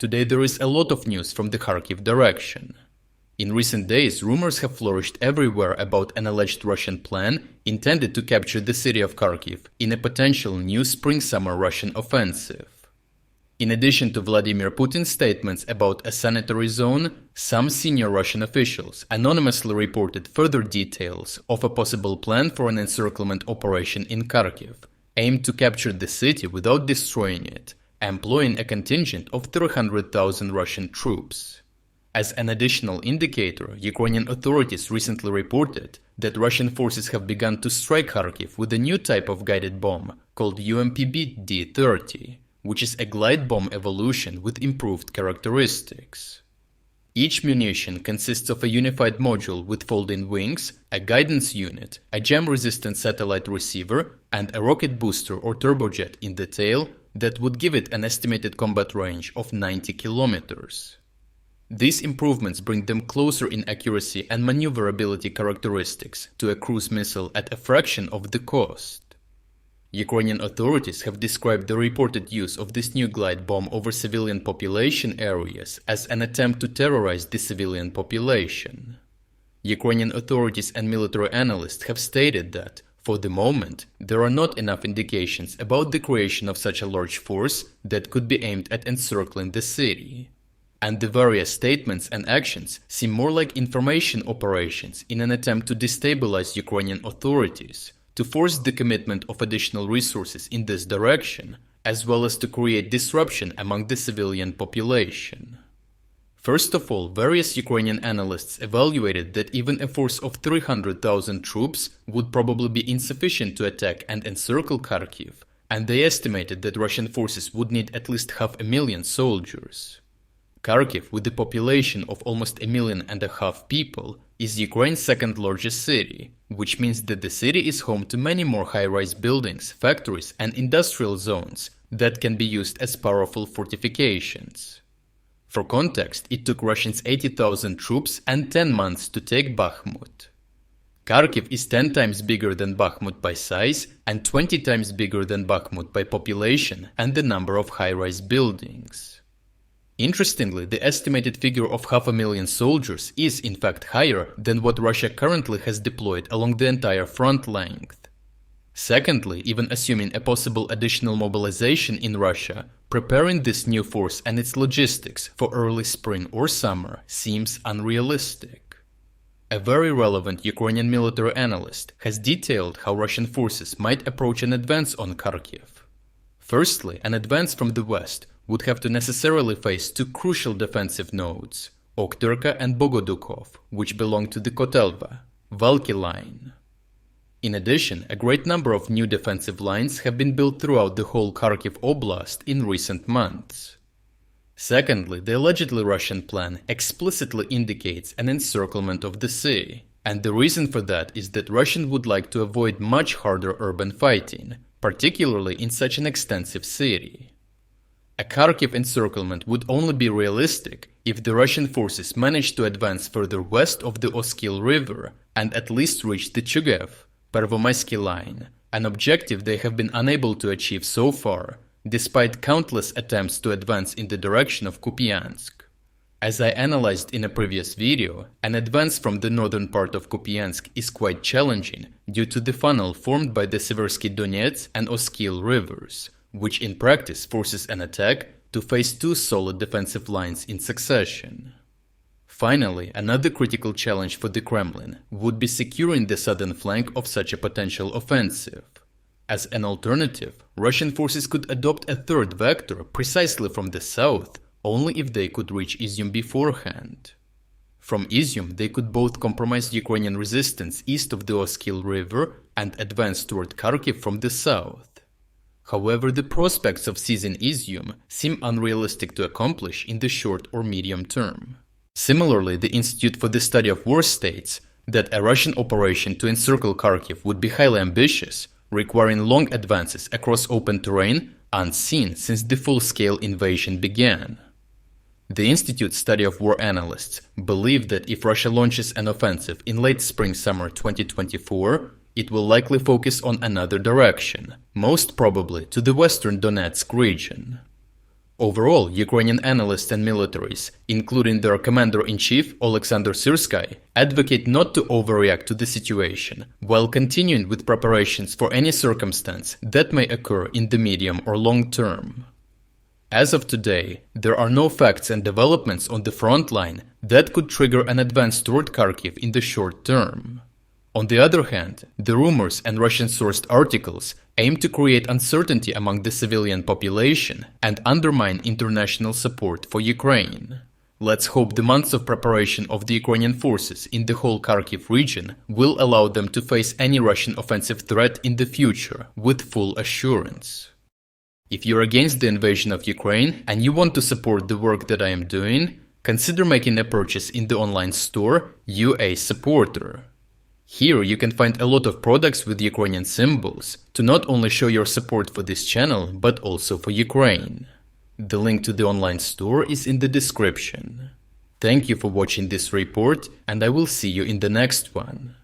Today there is a lot of news from the Kharkiv direction. In recent days, rumors have flourished everywhere about an alleged Russian plan intended to capture the city of Kharkiv in a potential new spring-summer Russian offensive. In addition to Vladimir Putin's statements about a sanitary zone, some senior Russian officials anonymously reported further details of a possible plan for an encirclement operation in Kharkiv, aimed to capture the city without destroying it, employing a contingent of 300,000 Russian troops. As an additional indicator, Ukrainian authorities recently reported that Russian forces have begun to strike Kharkiv with a new type of guided bomb called UMPB D-30, which is a glide bomb evolution with improved characteristics. Each munition consists of a unified module with folding wings, a guidance unit, a jam-resistant satellite receiver, and a rocket booster or turbojet in the tail that would give it an estimated combat range of 90 kilometers. These improvements bring them closer in accuracy and maneuverability characteristics to a cruise missile at a fraction of the cost. Ukrainian authorities have described the reported use of this new glide bomb over civilian population areas as an attempt to terrorize the civilian population. Ukrainian authorities and military analysts have stated that, for the moment, there are not enough indications about the creation of such a large force that could be aimed at encircling the city. And the various statements and actions seem more like information operations in an attempt to destabilize Ukrainian authorities, to force the commitment of additional resources in this direction, as well as to create disruption among the civilian population. First of all, various Ukrainian analysts evaluated that even a force of 300,000 troops would probably be insufficient to attack and encircle Kharkiv, and they estimated that Russian forces would need at least 500,000 soldiers. Kharkiv, with a population of almost 1.5 million people, is Ukraine's second largest city, which means that the city is home to many more high-rise buildings, factories and industrial zones that can be used as powerful fortifications. For context, it took Russians 80,000 troops and 10 months to take Bakhmut. Kharkiv is 10 times bigger than Bakhmut by size and 20 times bigger than Bakhmut by population and the number of high-rise buildings. Interestingly, the estimated figure of 500,000 soldiers is in fact higher than what Russia currently has deployed along the entire front length. Secondly, even assuming a possible additional mobilization in Russia, preparing this new force and its logistics for early spring or summer seems unrealistic. A very relevant Ukrainian military analyst has detailed how Russian forces might approach an advance on Kharkiv. Firstly, an advance from the west would have to necessarily face two crucial defensive nodes, Okterka and Bogodukov, which belong to the Kotelva, Valky line. In addition, a great number of new defensive lines have been built throughout the whole Kharkiv Oblast in recent months. Secondly, the allegedly Russian plan explicitly indicates an encirclement of the city, and the reason for that is that Russia would like to avoid much harder urban fighting, particularly in such an extensive city. A Kharkiv encirclement would only be realistic if the Russian forces managed to advance further west of the Oskil River and at least reach the Chugev, Pervomaysky line, an objective they have been unable to achieve so far, despite countless attempts to advance in the direction of Kupiansk. As I analyzed in a previous video, an advance from the northern part of Kupiansk is quite challenging due to the funnel formed by the Seversky Donets and Oskil rivers, which in practice forces an attack to face two solid defensive lines in succession. Finally, another critical challenge for the Kremlin would be securing the southern flank of such a potential offensive. As an alternative, Russian forces could adopt a third vector precisely from the south, only if they could reach Izyum beforehand. From Izyum, they could both compromise Ukrainian resistance east of the Oskil River and advance toward Kharkiv from the south. However, the prospects of seizing Izyum seem unrealistic to accomplish in the short or medium term. Similarly, the Institute for the Study of War states that a Russian operation to encircle Kharkiv would be highly ambitious, requiring long advances across open terrain unseen since the full-scale invasion began. The Institute's Study of War analysts believe that if Russia launches an offensive in late spring-summer 2024, it will likely focus on another direction, most probably to the western Donetsk region. Overall, Ukrainian analysts and militaries, including their commander-in-chief Oleksandr Syrsky, advocate not to overreact to the situation, while continuing with preparations for any circumstance that may occur in the medium or long term. As of today, there are no facts and developments on the front line that could trigger an advance toward Kharkiv in the short term. On the other hand, the rumors and Russian-sourced articles aim to create uncertainty among the civilian population and undermine international support for Ukraine. Let's hope the months of preparation of the Ukrainian forces in the whole Kharkiv region will allow them to face any Russian offensive threat in the future with full assurance. If you're against the invasion of Ukraine and you want to support the work that I am doing, consider making a purchase in the online store UA Supporter. Here you can find a lot of products with Ukrainian symbols to not only show your support for this channel, but also for Ukraine. The link to the online store is in the description. Thank you for watching this report, and I will see you in the next one.